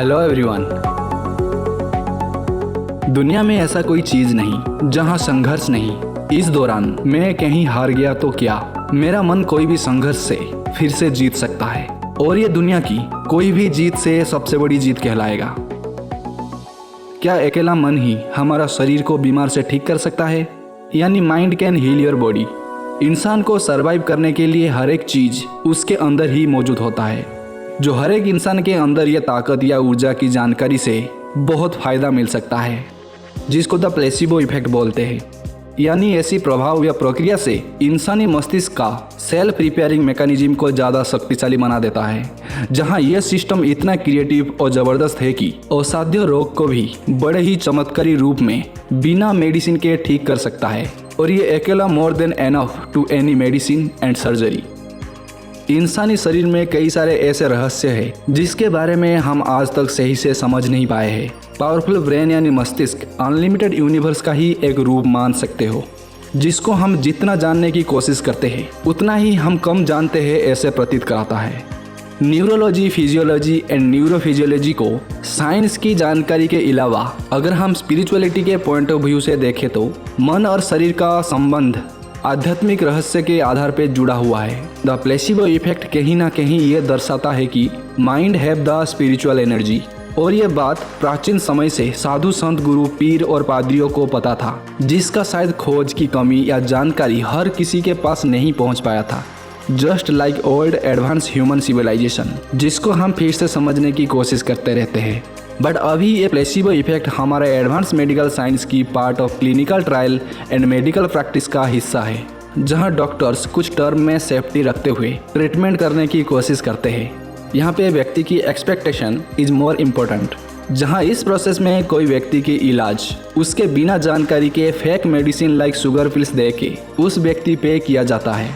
Hello everyone. दुनिया में ऐसा कोई चीज नहीं जहां संघर्ष नहीं। इस दौरान मैं कहीं हार गया तो क्या, मेरा मन कोई भी संघर्ष से फिर से जीत सकता है और ये दुनिया की कोई भी जीत से सबसे बड़ी जीत कहलाएगा। क्या अकेला मन ही हमारा शरीर को बीमार से ठीक कर सकता है? यानी mind can heal your body. इंसान को सरवाइव करने के लिए हर एक चीज उसके अंदर ही मौजूद होता है। जो हर एक इंसान के अंदर यह ताकत या ऊर्जा की जानकारी से बहुत फायदा मिल सकता है, जिसको द प्लेसिबो इफेक्ट बोलते हैं। यानी ऐसी प्रभाव या प्रक्रिया से इंसानी मस्तिष्क का सेल्फ रिपेयरिंग मैकेनिज्म को ज़्यादा शक्तिशाली बना देता है, जहां यह सिस्टम इतना क्रिएटिव और ज़बरदस्त है कि असाध्य रोग को भी बड़े ही चमत्कारी रूप में बिना मेडिसिन के ठीक कर सकता है। और ये अकेला more than enough to any medicine and surgery. इंसानी शरीर में कई सारे ऐसे रहस्य हैं जिसके बारे में हम आज तक सही से समझ नहीं पाए हैं। पावरफुल ब्रेन यानी मस्तिष्क अनलिमिटेड यूनिवर्स का ही एक रूप मान सकते हो, जिसको हम जितना जानने की कोशिश करते हैं उतना ही हम कम जानते हैं, ऐसे प्रतीत कराता है। न्यूरोलॉजी, फिजियोलॉजी एंड न्यूरोफिजियोलॉजी को साइंस की जानकारी के अलावा अगर हम स्पिरिचुअलिटी के पॉइंट ऑफ व्यू से देखें तो मन और शरीर का संबंध आध्यात्मिक रहस्य के आधार पर जुड़ा हुआ है। द प्लेसिबो इफेक्ट कहीं ना कहीं ये दर्शाता है कि mind have the spiritual energy. और ये बात प्राचीन समय से साधु संत गुरु पीर और पादरियों को पता था, जिसका शायद खोज की कमी या जानकारी हर किसी के पास नहीं पहुंच पाया था। Just like old advance human civilisation, जिसको हम फिर से समझने की कोशिश करते रहते हैं। बट अभी ये प्लेसिबो इफेक्ट हमारे एडवांस मेडिकल साइंस की part of clinical trial and medical practice का हिस्सा है, जहां डॉक्टर्स कुछ टर्म में सेफ्टी रखते हुए ट्रीटमेंट करने की कोशिश करते हैं। यहाँ पे व्यक्ति की एक्सपेक्टेशन इज मोर इम्पोर्टेंट, जहां इस प्रोसेस में कोई व्यक्ति की इलाज उसके बिना जानकारी के fake medicine like sugar pills दे के उस व्यक्ति पे किया जाता है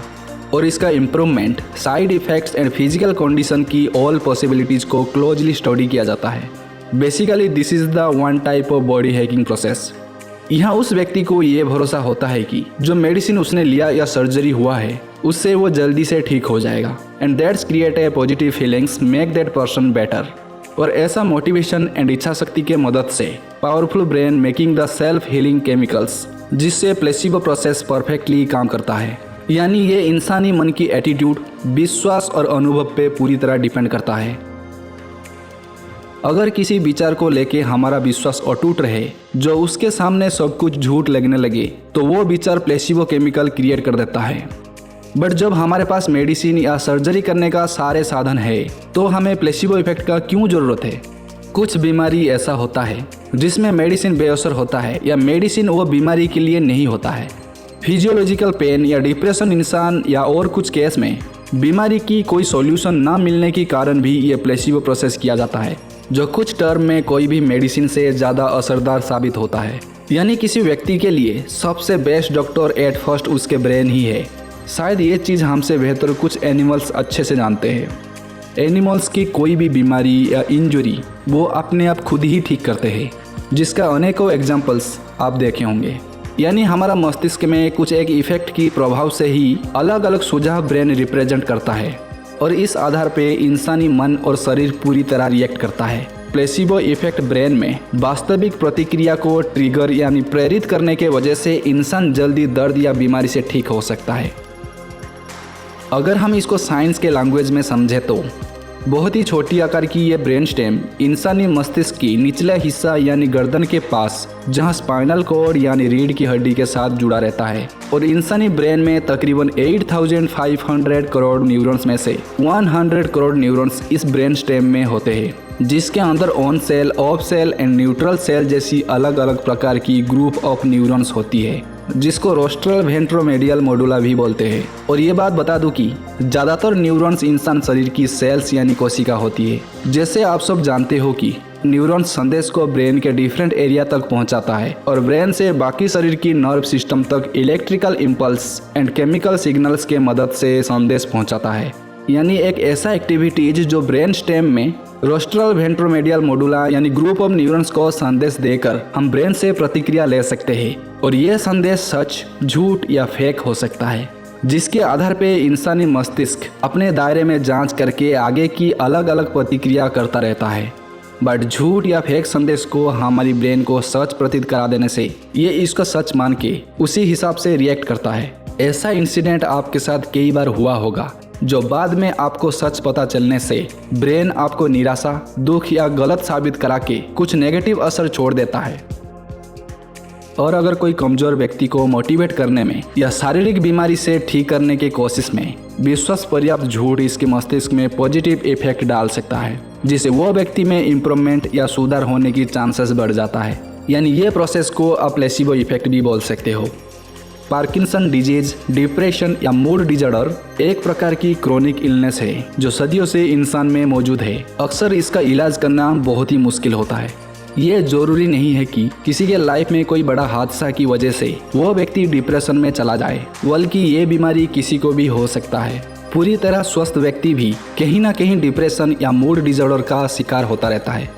और इसका improvement, side effects and physical condition की ऑल पॉसिबिलिटीज को क्लोजली स्टडी किया जाता है। Basically this is the one type of body hacking process. यहाँ उस व्यक्ति को ये भरोसा होता है कि जो मेडिसिन उसने लिया या सर्जरी हुआ है उससे वो जल्दी से ठीक हो जाएगा, and that's create a positive feelings make that person better. और ऐसा मोटिवेशन एंड इच्छा शक्ति के मदद से powerful brain making the self healing chemicals, जिससे प्लेसिबो प्रोसेस परफेक्टली काम करता है। यानी ये इंसानी मन की एटीट्यूड, विश्वास और अनुभव पे पूरी तरह डिपेंड करता है। अगर किसी विचार को लेके हमारा विश्वास अटूट रहे, जो उसके सामने सब कुछ झूठ लगने लगे, तो वो विचार प्लेसिबो केमिकल क्रिएट कर देता है। बट जब हमारे पास मेडिसिन या सर्जरी करने का सारे साधन है, तो हमें प्लेसिबो इफेक्ट का क्यों ज़रूरत है? कुछ बीमारी ऐसा होता है जिसमें मेडिसिन बेअसर होता है या मेडिसिन वो बीमारी के लिए नहीं होता है। फिजियोलॉजिकल पेन या डिप्रेशन इंसान या और कुछ केस में बीमारी की कोई सॉल्यूशन ना मिलने के कारण भी ये प्लेसिबो प्रोसेस किया जाता है, जो कुछ टर्म में कोई भी मेडिसिन से ज़्यादा असरदार साबित होता है। यानी किसी व्यक्ति के लिए सबसे बेस्ट डॉक्टर एट फर्स्ट उसके ब्रेन ही है। शायद ये चीज़ हमसे बेहतर कुछ एनिमल्स अच्छे से जानते हैं। एनिमल्स की कोई भी बीमारी या इंजरी वो अपने आप खुद ही ठीक करते हैं, जिसका अनेकों एग्जाम्पल्स आप देखे होंगे। यानी हमारा मस्तिष्क में कुछ एक इफेक्ट की प्रभाव से ही अलग अलग सुझाव ब्रेन रिप्रेजेंट करता है, और इस आधार पे इंसानी मन और शरीर पूरी तरह रिएक्ट करता है। प्लेसिबो इफेक्ट ब्रेन में वास्तविक प्रतिक्रिया को ट्रिगर यानी प्रेरित करने के वजह से इंसान जल्दी दर्द या बीमारी से ठीक हो सकता है। अगर हम इसको साइंस के लैंग्वेज में समझे तो बहुत ही छोटी आकार की ये ब्रेन स्टेम इंसानी मस्तिष्क की निचला हिस्सा यानी गर्दन के पास, जहां स्पाइनल कॉर्ड यानी रीढ़ की हड्डी के साथ जुड़ा रहता है। और इंसानी ब्रेन में तकरीबन 8500 करोड़ न्यूरॉन्स में से 100 करोड़ न्यूरॉन्स इस ब्रेन स्टेम में होते हैं, जिसके अंदर on cell, off cell and neutral cell जैसी अलग अलग प्रकार की ग्रुप ऑफ न्यूरॉन्स होती है, जिसको रोस्ट्रल वेंट्रोमेडियल मोडुला भी बोलते हैं। और ये बात बता दूं कि ज़्यादातर न्यूरॉन्स इंसान शरीर की सेल्स यानी कोशिका होती है। जैसे आप सब जानते हो कि न्यूरॉन्स संदेश को ब्रेन के डिफरेंट एरिया तक पहुंचाता है और ब्रेन से बाकी शरीर की नर्व सिस्टम तक electrical impulse and chemical signals के मदद से संदेश पहुंचाता है। यानी एक ऐसा एक्टिविटीज जो ब्रेन स्टेम में रोस्ट्रल वेंट्रोमेडियल मोडुला यानी ग्रुप ऑफ न्यूरॉन्स को संदेश देकर हम ब्रेन से प्रतिक्रिया ले सकते हैं, और यह संदेश सच, झूठ या फेक हो सकता है, जिसके आधार पे इंसानी मस्तिष्क अपने दायरे में जांच करके आगे की अलग अलग प्रतिक्रिया करता रहता है। बट झूठ या फेक संदेश को हमारी ब्रेन को सच प्रतीत करा देने से ये इसको सच मान के उसी हिसाब से रिएक्ट करता है। ऐसा इंसिडेंट आपके साथ कई बार हुआ होगा, जो बाद में आपको सच पता चलने से ब्रेन आपको निराशा, दुख या गलत साबित करा के कुछ नेगेटिव असर छोड़ देता है। और अगर कोई कमजोर व्यक्ति को मोटिवेट करने में या शारीरिक बीमारी से ठीक करने की कोशिश में विश्वास पर्याप्त झूठ इसके मस्तिष्क में पॉजिटिव इफेक्ट डाल सकता है, जिससे वो व्यक्ति में इम्प्रूवमेंट या सुधार होने की चांसेस बढ़ जाता है। यानी ये प्रोसेस को आप प्लेसिबो इफेक्ट भी बोल सकते हो। पार्किंसन डिजीज, डिप्रेशन या मूड डिसऑर्डर एक प्रकार की क्रोनिक इलनेस है जो सदियों से इंसान में मौजूद है। अक्सर इसका इलाज करना बहुत ही मुश्किल होता है। ये जरूरी नहीं है कि किसी के लाइफ में कोई बड़ा हादसा की वजह से वो व्यक्ति डिप्रेशन में चला जाए, बल्कि ये बीमारी किसी को भी हो सकता है। पूरी तरह स्वस्थ व्यक्ति भी कहीं ना कहीं डिप्रेशन या मूड डिसऑर्डर का शिकार होता रहता है।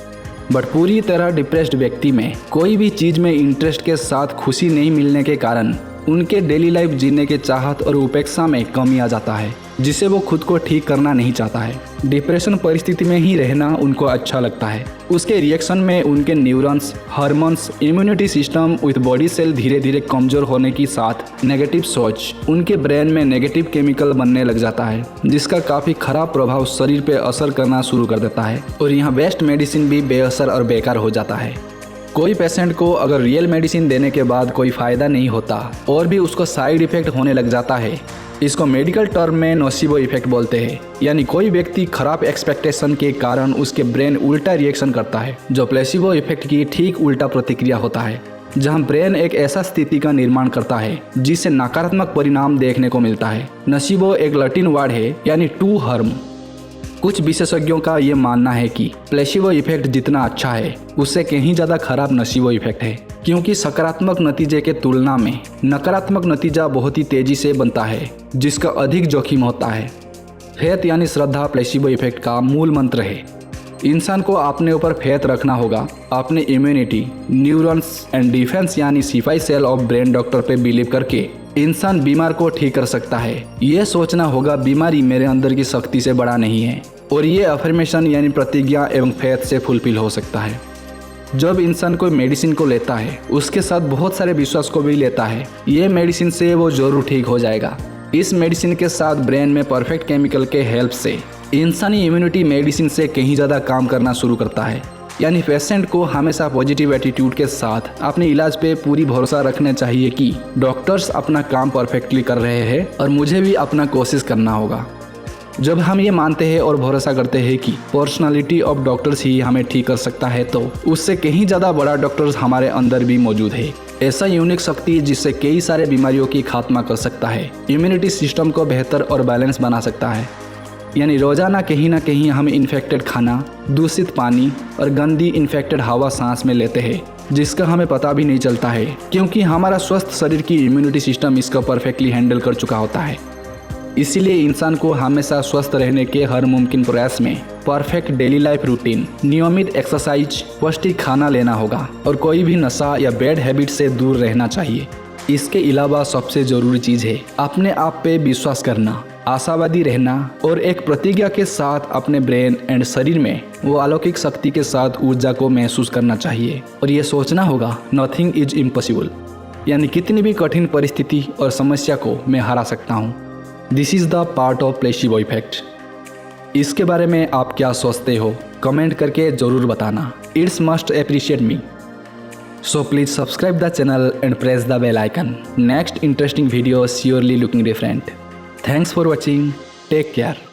बट पूरी तरह डिप्रेस्ड व्यक्ति में कोई भी चीज में इंटरेस्ट के साथ खुशी नहीं मिलने के कारण उनके डेली लाइफ जीने के चाहत और उपेक्षा में कमी आ जाता है, जिसे वो खुद को ठीक करना नहीं चाहता है। डिप्रेशन परिस्थिति में ही रहना उनको अच्छा लगता है। उसके रिएक्शन में उनके neurons, hormones, immunity system with body cell धीरे धीरे कमजोर होने के साथ नेगेटिव सोच उनके ब्रेन में नेगेटिव केमिकल बनने लग जाता है, जिसका काफ़ी खराब प्रभाव शरीर पे असर करना शुरू कर देता है। और यहाँ बेस्ट मेडिसिन भी बेअसर और बेकार हो जाता है। कोई पेशेंट को अगर रियल मेडिसिन देने के बाद कोई फ़ायदा नहीं होता और भी उसको साइड इफ़ेक्ट होने लग जाता है, इसको मेडिकल टर्म में नोसिबो इफेक्ट बोलते हैं। यानी कोई व्यक्ति खराब एक्सपेक्टेशन के कारण उसके ब्रेन उल्टा रिएक्शन करता है, जो प्लेसिबो इफेक्ट की ठीक उल्टा प्रतिक्रिया होता है, जहां ब्रेन एक ऐसा स्थिति का निर्माण करता है जिससे नकारात्मक परिणाम देखने को मिलता है। नसीबो एक लैटिन वर्ड है, यानी टू हार्म। कुछ विशेषज्ञों का ये मानना है कि प्लेसिबो इफेक्ट जितना अच्छा है उससे कहीं ज़्यादा खराब नसीबो इफेक्ट है, क्योंकि सकारात्मक नतीजे के तुलना में नकारात्मक नतीजा बहुत ही तेजी से बनता है, जिसका अधिक जोखिम होता है। फेथ यानी श्रद्धा प्लेसिबो इफेक्ट का मूल मंत्र है। इंसान को अपने ऊपर फेथ रखना होगा, अपने इम्यूनिटी, न्यूरॉन्स एंड डिफेंस यानी सिपाही सेल ऑफ ब्रेन डॉक्टर पे बिलीव करके इंसान बीमार को ठीक कर सकता है। ये सोचना होगा बीमारी मेरे अंदर की शक्ति से बड़ा नहीं है, और ये अफर्मेशन यानी प्रतिज्ञा एवं फेथ से फुलफिल हो सकता है। जब इंसान कोई मेडिसिन को लेता है उसके साथ बहुत सारे विश्वास को भी लेता है, ये मेडिसिन से वो जरूर ठीक हो जाएगा। इस मेडिसिन के साथ ब्रेन में परफेक्ट केमिकल के हेल्प से इंसानी इम्यूनिटी मेडिसिन से कहीं ज़्यादा काम करना शुरू करता है। यानी पेशेंट को हमेशा पॉजिटिव एटीट्यूड के साथ अपने इलाज पे पूरी भरोसा रखना चाहिए कि डॉक्टर्स अपना काम परफेक्टली कर रहे हैं और मुझे भी अपना कोशिश करना होगा। जब हम ये मानते हैं और भरोसा करते हैं कि पर्सनालिटी ऑफ डॉक्टर्स ही हमें ठीक कर सकता है, तो उससे कहीं ज़्यादा बड़ा डॉक्टर्स हमारे अंदर भी मौजूद है। ऐसा यूनिक शक्ति जिससे कई सारे बीमारियों की खात्मा कर सकता है, इम्यूनिटी सिस्टम को बेहतर और बैलेंस बना सकता है। यानी रोजाना कहीं ना कहीं हम इन्फेक्टेड खाना, दूषित पानी और गंदी इन्फेक्टेड हवा सांस में लेते हैं, जिसका हमें पता भी नहीं चलता है, क्योंकि हमारा स्वस्थ शरीर की इम्यूनिटी सिस्टम इसका परफेक्टली हैंडल कर चुका होता है। इसीलिए इंसान को हमेशा स्वस्थ रहने के हर मुमकिन प्रयास में परफेक्ट डेली लाइफ रूटीन, नियमित एक्सरसाइज, पौष्टिक खाना लेना होगा और कोई भी नशा या बैड हैबिट से दूर रहना चाहिए। इसके अलावा सबसे जरूरी चीज़ है अपने आप पे विश्वास करना, आशावादी रहना और एक प्रतिज्ञा के साथ अपने ब्रेन एंड शरीर में वो अलौकिक शक्ति के साथ ऊर्जा को महसूस करना चाहिए। और ये सोचना होगा नथिंग इज इम्पॉसिबल, यानी कितनी भी कठिन परिस्थिति और समस्या को मैं हरा सकता हूँ। This is the part of placebo effect. इसके बारे में आप क्या सोचते हो, कमेंट करके ज़रूर बताना। It's must appreciate me. So please subscribe the channel and press the bell icon. Next interesting video surely looking different. Thanks for watching. Take care.